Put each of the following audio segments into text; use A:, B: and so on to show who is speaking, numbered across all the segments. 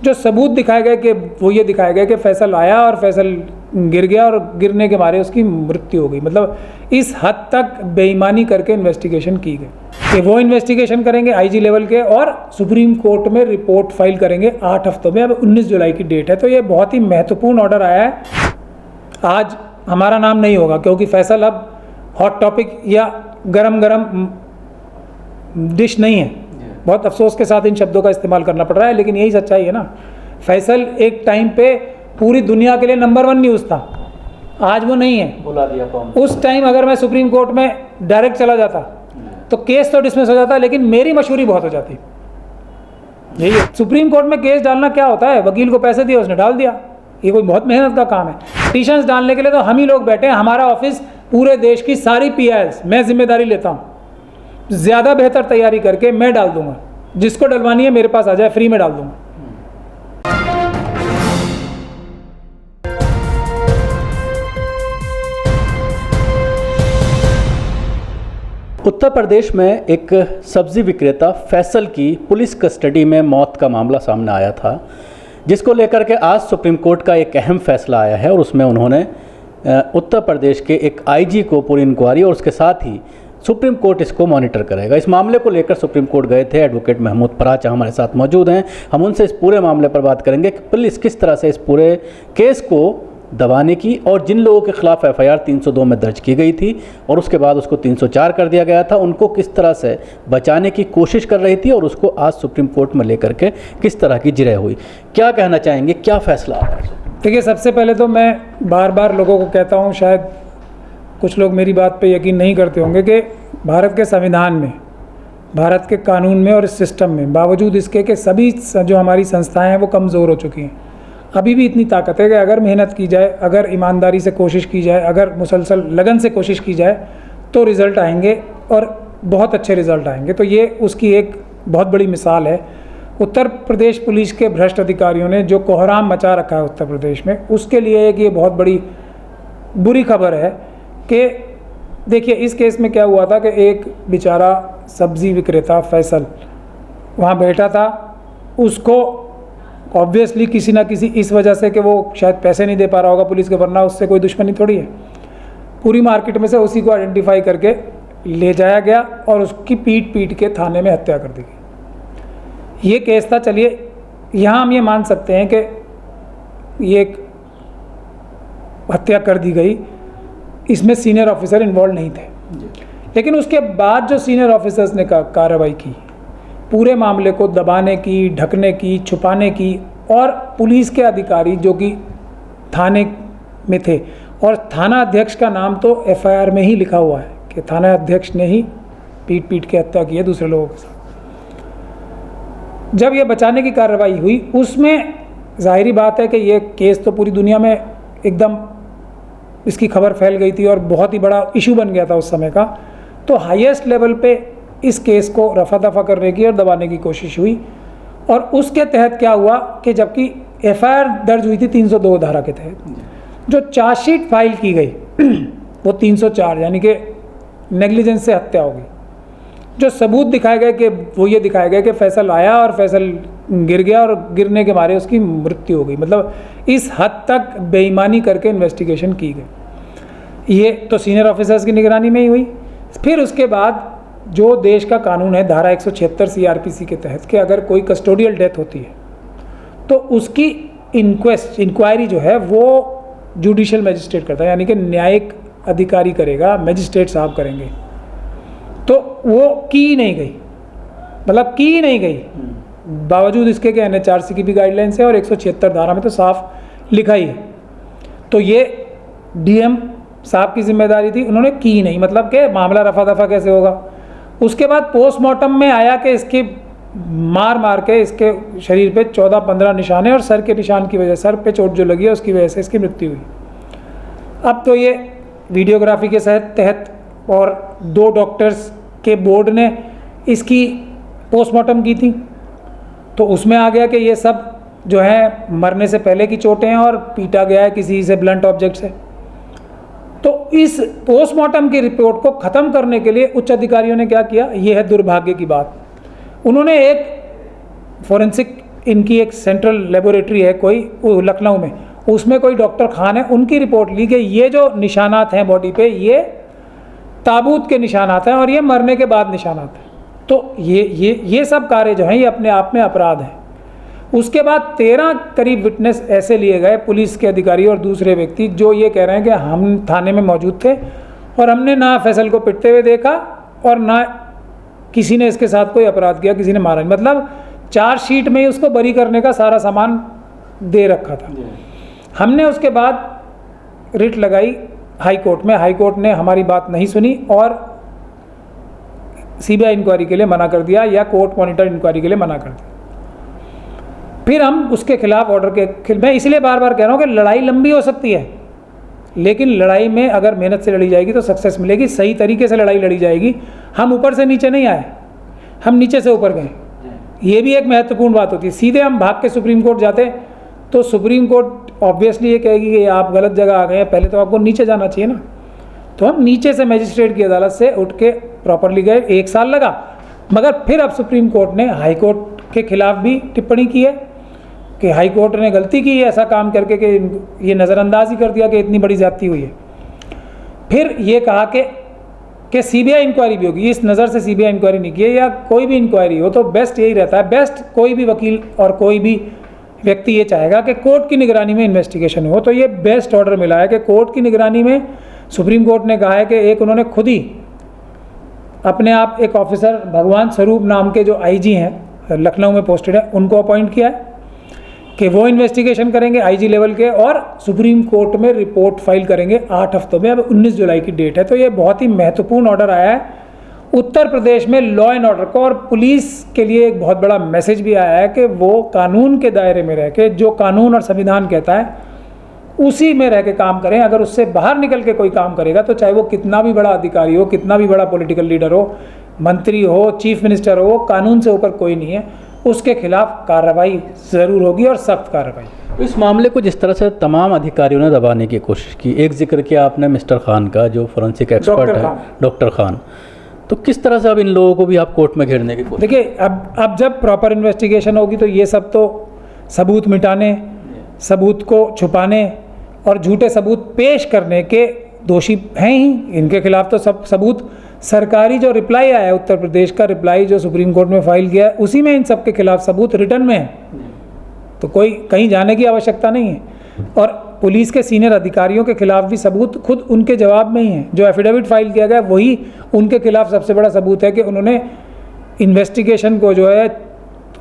A: जो सबूत दिखाए गए कि वो ये दिखाया गया कि फैसल आया और फैसल गिर गया और गिरने के मारे उसकी मृत्यु हो गई। मतलब इस हद तक बेईमानी करके इन्वेस्टिगेशन की गई कि वो इन्वेस्टिगेशन करेंगे आईजी लेवल के और सुप्रीम कोर्ट में रिपोर्ट फाइल करेंगे 8 हफ्तों में। अब 19 जुलाई की डेट है, तो ये बहुत ही महत्वपूर्ण ऑर्डर आया है। आज हमारा नाम नहीं होगा क्योंकि फैसल अब हॉट टॉपिक या गरम गरम डिश नहीं है। बहुत अफसोस के साथ इन शब्दों का इस्तेमाल करना पड़ रहा है, लेकिन यही सच्चाई है ना। फैसल एक टाइम पे पूरी दुनिया के लिए नंबर 1 न्यूज़ था, आज वो नहीं है।
B: बुला दिया कौन?
A: उस टाइम अगर मैं सुप्रीम कोर्ट में डायरेक्ट चला जाता तो केस तो डिसमिस हो जाता, लेकिन मेरी मशहूरी बहुत हो जाती। यही है, सुप्रीम कोर्ट में केस डालना क्या होता है, वकील को पैसे दिए उसने डाल दिया, ये कोई बहुत मेहनत का काम है। पिटीशंस डालने के लिए तो हम ही लोग बैठे हैं, हमारा ऑफिस पूरे देश की सारी PILs मैं जिम्मेदारी लेता हूँ, ज़्यादा बेहतर तैयारी करके मैं डाल दूंगा। जिसको डलवानी है मेरे पास आ जाए, फ्री में डाल दूंगा।
B: उत्तर प्रदेश में एक सब्जी विक्रेता फैसल की पुलिस कस्टडी में मौत का मामला सामने आया था, जिसको लेकर के आज सुप्रीम कोर्ट का एक अहम फैसला आया है और उसमें उन्होंने उत्तर प्रदेश के एक IG को पूरी इंक्वायरी और उसके साथ ही सुप्रीम कोर्ट इसको मॉनिटर करेगा। इस मामले को लेकर सुप्रीम कोर्ट गए थे एडवोकेट महमूद पराचा हमारे साथ मौजूद हैं। हम उनसे इस पूरे मामले पर बात करेंगे कि पुलिस किस तरह से इस पूरे केस को दबाने की और जिन लोगों के खिलाफ FIR 302 में दर्ज की गई थी और उसके बाद उसको 304 कर दिया गया था, उनको किस तरह से बचाने की कोशिश कर रही थी और उसको आज सुप्रीम कोर्ट में लेकर के किस तरह की जिरह हुई। क्या कहना चाहेंगे, क्या फैसला आया?
A: देखिए, सबसे पहले तो मैं बार बार लोगों को कहता हूँ, शायद कुछ लोग मेरी बात पे यकीन नहीं करते होंगे कि भारत के संविधान में, भारत के कानून में और इस सिस्टम में, बावजूद इसके कि सभी जो हमारी संस्थाएं हैं वो कमज़ोर हो चुकी हैं, अभी भी इतनी ताकत है कि अगर मेहनत की जाए, अगर ईमानदारी से कोशिश की जाए, अगर मुसलसल लगन से कोशिश की जाए तो रिज़ल्ट आएंगे और बहुत अच्छे रिज़ल्ट आएंगे। तो ये उसकी एक बहुत बड़ी मिसाल है। उत्तर प्रदेश पुलिस के भ्रष्ट अधिकारियों ने जो कोहराम मचा रखा है उत्तर प्रदेश में, उसके लिए एक ये बहुत बड़ी बुरी खबर है कि देखिए, इस केस में क्या हुआ था कि एक बेचारा सब्ज़ी विक्रेता फैसल वहाँ बैठा था, उसको ऑब्वियसली किसी ना किसी इस वजह से कि वो शायद पैसे नहीं दे पा रहा होगा पुलिस के, वरना उससे कोई दुश्मनी थोड़ी है। पूरी मार्केट में से उसी को आइडेंटिफाई करके ले जाया गया और उसकी पीट के थाने में हत्या कर दी गई। ये केस था। चलिए, यहाँ हम ये मान सकते हैं कि ये एक हत्या कर दी गई, इसमें सीनियर ऑफिसर इन्वॉल्व नहीं थे, लेकिन उसके बाद जो सीनियर ऑफिसर्स ने कार्रवाई की, पूरे मामले को दबाने की, ढकने की, छुपाने की, और पुलिस के अधिकारी जो कि थाने में थे, और थाना अध्यक्ष का नाम तो FIR में ही लिखा हुआ है कि थाना अध्यक्ष ने ही पीट के हत्या की है दूसरे लोगों के साथ। जब ये बचाने की कार्रवाई हुई, उसमें जाहिरी बात है कि ये केस तो पूरी दुनिया में एकदम इसकी खबर फैल गई थी और बहुत ही बड़ा इशू बन गया था उस समय का। तो हाईएस्ट लेवल पे इस केस को रफा दफा करने की और दबाने की कोशिश हुई, और उसके तहत क्या हुआ कि जबकि FIR दर्ज हुई थी 302 धारा के तहत, जो चार्जशीट फाइल की गई वो 304, यानी कि नेग्लिजेंस से हत्या होगी। जो सबूत दिखाए गए कि वो ये दिखाया गया कि फैसल आया और फैसल गिर गया और गिरने के मारे उसकी मृत्यु हो गई। मतलब इस हद तक बेईमानी करके इन्वेस्टिगेशन की गई। ये तो सीनियर ऑफिसर्स की निगरानी में ही हुई। फिर उसके बाद जो देश का कानून है धारा 176 CRPC के तहत कि अगर कोई कस्टोडियल डेथ होती है तो उसकी इंक्वायरी जो है वो जुडिशियल मैजिस्ट्रेट करता है, यानी कि न्यायिक अधिकारी करेगा, मैजिस्ट्रेट साहब करेंगे। तो वो की नहीं गई, मतलब की नहीं गई, बावजूद इसके कि NHRC की भी गाइडलाइंस है और 176 धारा में तो साफ लिखा ही है। तो ये DM साहब की जिम्मेदारी थी, उन्होंने की नहीं, मतलब कि मामला रफा दफा कैसे होगा। उसके बाद पोस्टमार्टम में आया कि इसके मार के इसके शरीर पे 14-15 निशान है और सर के निशान की वजह, सर पे चोट जो लगी है उसकी वजह से इसकी मृत्यु हुई। अब तो ये वीडियोग्राफी के तहत और 2 डॉक्टर्स के बोर्ड ने इसकी पोस्टमार्टम की थी, तो उसमें आ गया कि ये सब जो है मरने से पहले की चोटें हैं और पीटा गया है किसी से ब्लंट ऑब्जेक्ट से। तो इस पोस्टमार्टम की रिपोर्ट को ख़त्म करने के लिए उच्च अधिकारियों ने क्या किया, ये है दुर्भाग्य की बात, उन्होंने एक फोरेंसिक इनकी एक सेंट्रल लेबोरेटरी है कोई लखनऊ में, उसमें कोई डॉक्टर खान है, उनकी रिपोर्ट ली कि ये जो निशानात हैं बॉडी पे ये ताबूत के निशानात हैं और ये मरने के बाद निशानात हैं। तो ये सब कार्य जो हैं ये अपने आप में अपराध हैं। उसके बाद 13 करीब विटनेस ऐसे लिए गए, पुलिस के अधिकारी और दूसरे व्यक्ति, जो ये कह रहे हैं कि हम थाने में मौजूद थे और हमने ना फैसल को पिटते हुए देखा और ना किसी ने इसके साथ कोई अपराध किया, किसी ने मारा नहीं। मतलब चार्जशीट में ही उसको बरी करने का सारा सामान दे रखा था। हमने उसके बाद रिट लगाई हाई कोर्ट में, हाई कोर्ट ने हमारी बात नहीं सुनी और सीबीआई इंक्वायरी के लिए मना कर दिया या कोर्ट मॉनिटर इंक्वायरी के लिए मना कर दिया। फिर हम उसके खिलाफ ऑर्डर के, मैं इसलिए बार बार कह रहा हूँ कि लड़ाई लंबी हो सकती है, लेकिन लड़ाई में अगर मेहनत से लड़ी जाएगी तो सक्सेस मिलेगी, सही तरीके से लड़ाई लड़ी जाएगी। हम ऊपर से नीचे नहीं आए, हम नीचे से ऊपर गए। ये भी एक महत्वपूर्ण बात होती है। सीधे हम भाग के सुप्रीम कोर्ट जाते तो सुप्रीम कोर्ट ऑब्वियसली ये कहेगी कि आप गलत जगह आ गए हैं, पहले तो आपको नीचे जाना चाहिए ना। तो हम नीचे से मजिस्ट्रेट की अदालत से उठ के प्रॉपरली गए, 1 साल लगा। मगर फिर अब सुप्रीम कोर्ट ने हाई कोर्ट के खिलाफ भी टिप्पणी की है कि हाई कोर्ट ने गलती की है ऐसा काम करके कि ये नज़रअंदाज ही कर दिया कि इतनी बड़ी ज़्यादती हुई है। फिर ये कहा कि सीबीआई इंक्वायरी भी होगी, इस नज़र से सीबीआई इंक्वायरी नहीं की है या कोई भी इंक्वायरी हो तो बेस्ट यही रहता है, बेस्ट कोई भी वकील और कोई भी व्यक्ति ये चाहेगा कि कोर्ट की निगरानी में इन्वेस्टिगेशन हो। तो ये बेस्ट ऑर्डर मिला है कि कोर्ट की निगरानी में सुप्रीम कोर्ट ने कहा है कि एक उन्होंने खुद ही अपने आप एक ऑफिसर भगवान स्वरूप नाम के जो आईजी हैं लखनऊ में पोस्टेड है उनको अपॉइंट किया है कि वो इन्वेस्टिगेशन करेंगे आईजी लेवल के और सुप्रीम कोर्ट में रिपोर्ट फाइल करेंगे 8 हफ्तों में। अब 19 जुलाई की डेट है। तो ये बहुत ही महत्वपूर्ण ऑर्डर आया है उत्तर प्रदेश में लॉ एंड ऑर्डर को, और पुलिस के लिए एक बहुत बड़ा मैसेज भी आया है कि वो कानून के दायरे में रह के, जो कानून और संविधान कहता है उसी में रह के काम करें। अगर उससे बाहर निकल के कोई काम करेगा तो चाहे वो कितना भी बड़ा अधिकारी हो, कितना भी बड़ा पॉलिटिकल लीडर हो, मंत्री हो, चीफ मिनिस्टर हो, कानून से ऊपर कोई नहीं है, उसके खिलाफ कार्रवाई ज़रूर होगी और सख्त कार्रवाई।
B: तो इस मामले को जिस तरह से तमाम अधिकारियों ने दबाने की कोशिश की, एक जिक्र किया आपने मिस्टर खान का जो फोरेंसिक एक्सपर्ट है, डॉक्टर खान, तो किस तरह से अब इन लोगों को भी आप कोर्ट में घेरने की कोशिश?
A: देखिए अब जब प्रॉपर इन्वेस्टिगेशन होगी तो ये सब तो सबूत मिटाने, सबूत को छुपाने और झूठे सबूत पेश करने के दोषी हैं ही। इनके खिलाफ तो सब सबूत, सरकारी जो रिप्लाई आया है उत्तर प्रदेश का रिप्लाई जो सुप्रीम कोर्ट में फाइल किया है उसी में इन सब के खिलाफ सबूत रिटर्न में है। तो कोई कहीं जाने की आवश्यकता नहीं है। और पुलिस के सीनियर अधिकारियों के खिलाफ भी सबूत खुद उनके जवाब में ही है। जो एफिडेविट फाइल किया गया वही उनके खिलाफ सबसे बड़ा सबूत है कि उन्होंने इन्वेस्टिगेशन को जो है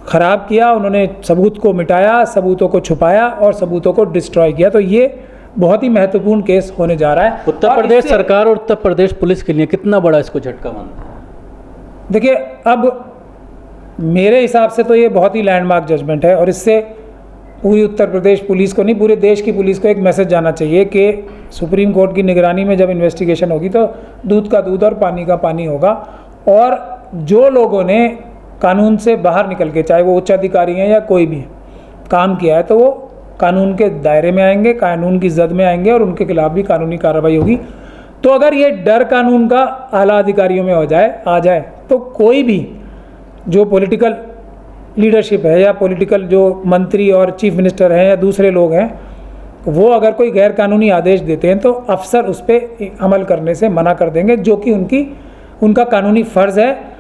A: ख़राब किया, उन्होंने सबूत को मिटाया, सबूतों को छुपाया और सबूतों को डिस्ट्रॉय किया। तो ये बहुत ही महत्वपूर्ण केस होने जा रहा है।
B: उत्तर प्रदेश सरकार और उत्तर प्रदेश पुलिस के लिए कितना बड़ा इसको झटका मानता है?
A: देखिए अब मेरे हिसाब से तो ये बहुत ही लैंडमार्क जजमेंट है और इससे पूरी उत्तर प्रदेश पुलिस को नहीं, पूरे देश की पुलिस को एक मैसेज जाना चाहिए कि सुप्रीम कोर्ट की निगरानी में जब इन्वेस्टिगेशन होगी तो दूध का दूध और पानी का पानी होगा। और जो लोगों ने कानून से बाहर निकल के, चाहे वो उच्च अधिकारी हैं या कोई भी काम किया है, तो वो कानून के दायरे में आएंगे, कानून की जद में आएंगे और उनके खिलाफ भी कानूनी कार्रवाई होगी। तो अगर ये डर कानून का आला अधिकारियों में आ जाए तो कोई भी जो पॉलिटिकल लीडरशिप है या पॉलिटिकल जो मंत्री और चीफ मिनिस्टर हैं या दूसरे लोग हैं, वो अगर कोई गैर कानूनी आदेश देते हैं तो अफसर उस पर अमल करने से मना कर देंगे, जो कि उनका कानूनी फ़र्ज़ है,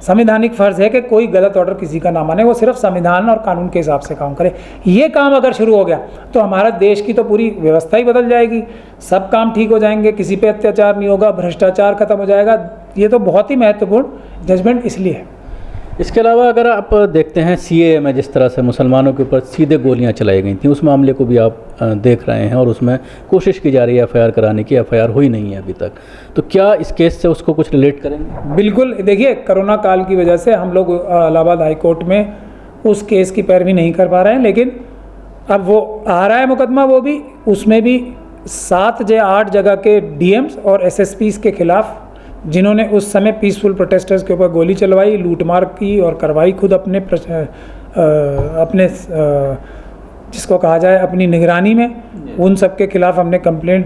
A: संवैधानिक फ़र्ज़ है कि कोई गलत ऑर्डर किसी का ना माने, वो सिर्फ संविधान और कानून के हिसाब से काम करे। ये काम अगर शुरू हो गया तो हमारा देश की तो पूरी व्यवस्था ही बदल जाएगी, सब काम ठीक हो जाएंगे, किसी पे अत्याचार नहीं होगा, भ्रष्टाचार खत्म हो जाएगा। ये तो बहुत ही महत्वपूर्ण जजमेंट इसलिए है।
B: इसके अलावा अगर आप देखते हैं सीएए में जिस तरह से मुसलमानों के ऊपर सीधे गोलियां चलाई गई थी, उस मामले को भी आप देख रहे हैं और उसमें कोशिश की जा रही है एफआईआर कराने की, एफआईआर हुई नहीं है अभी तक। तो क्या इस केस से उसको कुछ रिलेट करेंगे?
A: बिल्कुल। देखिए कोरोना काल की वजह से हम लोग इलाहाबाद हाई कोर्ट में उस केस की पैरवी नहीं कर पा रहे हैं, लेकिन अब वो आ रहा है मुकदमा, वो भी उसमें भी 7 या 8 जगह के डीएम्स और एसएसपीस के खिलाफ जिन्होंने उस समय पीसफुल प्रोटेस्टर्स के ऊपर गोली चलवाई, लूटमार की और करवाई खुद अपने जिसको कहा जाए अपनी निगरानी में, उन सब के खिलाफ हमने कंप्लेंट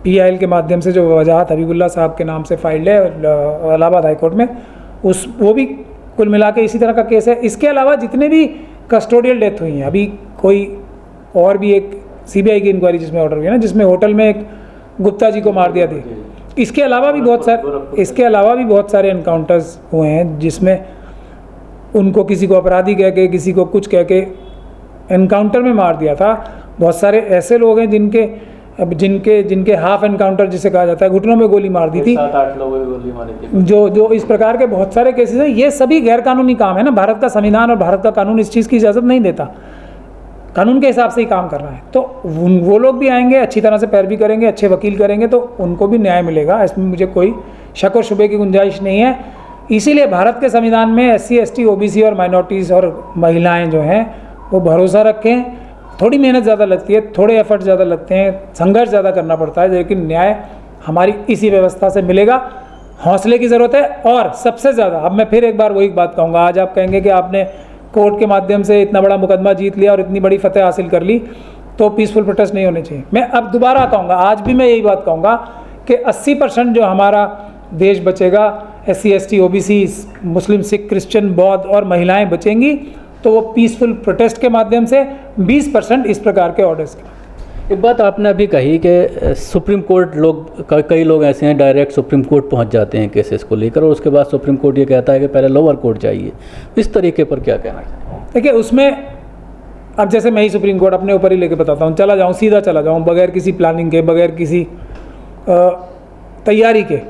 A: पीआईएल के माध्यम से जो वजाहत हबीबुल्ला साहब के नाम से फाइल है इलाहाबाद हाई कोर्ट में, वो भी कुल मिला के इसी तरह का केस है। इसके अलावा जितने भी कस्टोडियल डेथ हुई हैं। अभी कोई और भी एक सीबीआई की इंक्वायरी जिसमें ऑर्डर हुई है ना, जिसमें होटल में एक गुप्ता जी को मार दिया था। इसके अलावा भी बहुत सारे एनकाउंटर्स हुए हैं जिसमें उनको किसी को अपराधी कह के, किसी को कुछ कह के एनकाउंटर में मार दिया था। बहुत सारे ऐसे लोग हैं जिनके हाफ एनकाउंटर जिसे कहा जाता है, घुटनों में गोली मार दी थी,
B: 7-8 लोगों की गोली मारी थी।
A: जो इस प्रकार के बहुत सारे केसेस हैं। ये सभी गैरकानूनी काम है ना। भारत का संविधान और भारत का कानून इस चीज़ की इजाज़त नहीं देता। कानून के हिसाब से ही काम करना है। तो वो लोग भी आएंगे, अच्छी तरह से पैरवी करेंगे, अच्छे वकील करेंगे, तो उनको भी न्याय मिलेगा। इसमें मुझे कोई शक और शुबे की गुंजाइश नहीं है। इसीलिए भारत के संविधान में SC ST OBC और माइनॉरिटीज़ और महिलाएं जो हैं वो भरोसा रखें। थोड़ी मेहनत ज़्यादा लगती है, थोड़े एफर्ट ज़्यादा लगते हैं, संघर्ष ज़्यादा करना पड़ता है, लेकिन न्याय हमारी इसी व्यवस्था से मिलेगा। हौसले की ज़रूरत है। और सबसे ज़्यादा, अब मैं फिर एक बार वही बात कहूँगा, आज आप कहेंगे कि आपने कोर्ट के माध्यम से इतना बड़ा मुकदमा जीत लिया और इतनी बड़ी फतेह हासिल कर ली, तो पीसफुल प्रोटेस्ट नहीं होने चाहिए। मैं अब दोबारा कहूँगा, आज भी मैं यही बात कहूँगा कि 80% जो हमारा देश बचेगा, SC ST OBC, मुस्लिम, सिख, क्रिश्चियन, बौद्ध और महिलाएं बचेंगी, तो वो पीसफुल प्रोटेस्ट के माध्यम से, 20% इस प्रकार के ऑर्डर्स के।
B: एक बात आपने अभी कही कि सुप्रीम कोर्ट कई लोग ऐसे हैं डायरेक्ट सुप्रीम कोर्ट पहुंच जाते हैं केसेस को लेकर, और उसके बाद सुप्रीम कोर्ट ये कहता है कि पहले लोअर कोर्ट जाइए। इस तरीके पर क्या कहना चाहिए?
A: देखिए, उसमें अब जैसे मैं ही सुप्रीम कोर्ट अपने ऊपर ही लेके बताता हूँ, चला जाऊँ, सीधा चला जाऊँ, बगैर किसी प्लानिंग के, बगैर किसी तैयारी के।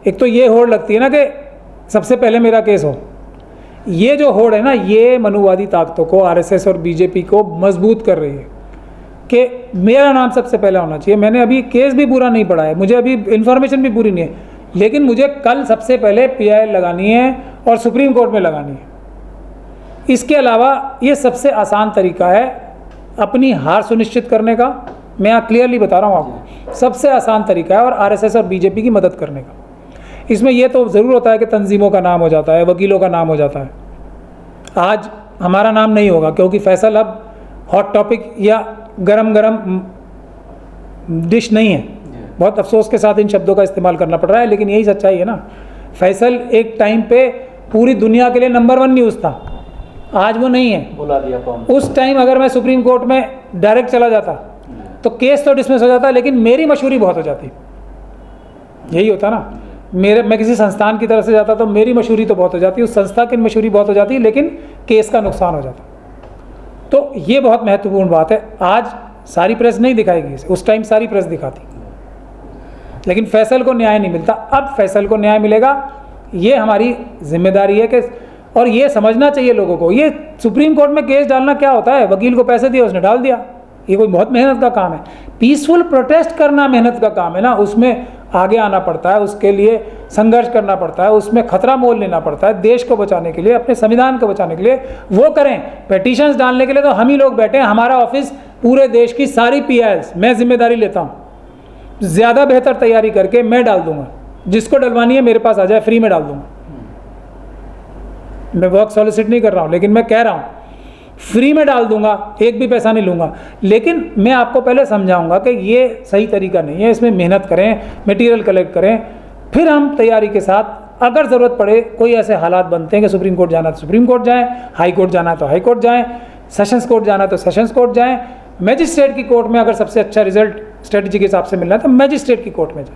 A: एक तो ये होड़ लगती है ना कि सबसे पहले मेरा केस हो। ये जो होड़ है ना, ये मनुवादी ताकतों को, RSS और BJP को मजबूत कर रही है कि मेरा नाम सबसे पहले होना चाहिए। मैंने अभी केस भी पूरा नहीं पढ़ा है, मुझे अभी इन्फॉर्मेशन भी पूरी नहीं है, लेकिन मुझे कल सबसे पहले PIL लगानी है और सुप्रीम कोर्ट में लगानी है। इसके अलावा ये सबसे आसान तरीका है अपनी हार सुनिश्चित करने का। मैं यहाँ क्लियरली बता रहा हूँ आपको, सबसे आसान तरीका है, और RSS और BJP की मदद करने का। इसमें यह तो ज़रूर होता है कि तंजीमों का नाम हो जाता है, वकीलों का नाम हो जाता है। आज हमारा नाम नहीं होगा, क्योंकि फैसल अब हॉट टॉपिक या गरम डिश नहीं है। बहुत अफसोस के साथ इन शब्दों का इस्तेमाल करना पड़ रहा है, लेकिन यही सच्चाई है ना। फैसल एक टाइम पे पूरी दुनिया के लिए नंबर 1 न्यूज़ था, आज वो नहीं है।
B: बुला दिया कौन?
A: उस टाइम अगर मैं सुप्रीम कोर्ट में डायरेक्ट चला जाता तो केस तो डिसमिस हो जाता, लेकिन मेरी मशहूरी बहुत हो जाती। यही होता ना, मैं किसी संस्थान की तरफ से जाता तो मेरी मशहूरी तो बहुत हो जाती, उस संस्था की मशहूरी बहुत हो जाती, लेकिन केस का नुकसान हो जाता। तो ये बहुत महत्वपूर्ण बात है। आज सारी प्रेस नहीं दिखाएगी इसे, उस टाइम सारी प्रेस दिखाती, लेकिन फैसल को न्याय नहीं मिलता। अब फैसल को न्याय मिलेगा, ये हमारी जिम्मेदारी है कि, और ये समझना चाहिए लोगों को, ये सुप्रीम कोर्ट में केस डालना क्या होता है, वकील को पैसे दिए, उसने डाल दिया। ये कोई बहुत मेहनत का काम है। पीसफुल प्रोटेस्ट करना मेहनत का काम है ना, उसमें आगे आना पड़ता है, उसके लिए संघर्ष करना पड़ता है, उसमें खतरा मोल लेना पड़ता है, देश को बचाने के लिए, अपने संविधान को बचाने के लिए। वो करें। पेटिशंस डालने के लिए तो हम ही लोग बैठे हैं, हमारा ऑफिस पूरे देश की सारी PILs मैं जिम्मेदारी लेता हूँ, ज़्यादा बेहतर तैयारी करके मैं डाल दूंगा। जिसको डलवानी है मेरे पास आ जाए, फ्री में डाल दूंगा। मैं वर्क सॉलिसिट नहीं कर रहा हूँ, लेकिन मैं कह रहा हूँ फ्री में डाल दूंगा, एक भी पैसा नहीं लूँगा। लेकिन मैं आपको पहले समझाऊंगा कि ये सही तरीका नहीं है, इसमें मेहनत करें, मटेरियल कलेक्ट करें, फिर हम तैयारी के साथ, अगर ज़रूरत पड़े, कोई ऐसे हालात बनते हैं कि सुप्रीम कोर्ट जाना है तो सुप्रीम कोर्ट जाएँ, हाई कोर्ट जाना है तो हाई कोर्ट जाएँ, सेशंस कोर्ट जाना है तो सेशंस कोर्ट जाएँ, मैजिस्ट्रेट की कोर्ट में अगर सबसे अच्छा रिजल्ट स्ट्रेटजी के हिसाब से मिलना है तो मैजिस्ट्रेट की कोर्ट में जाएँ।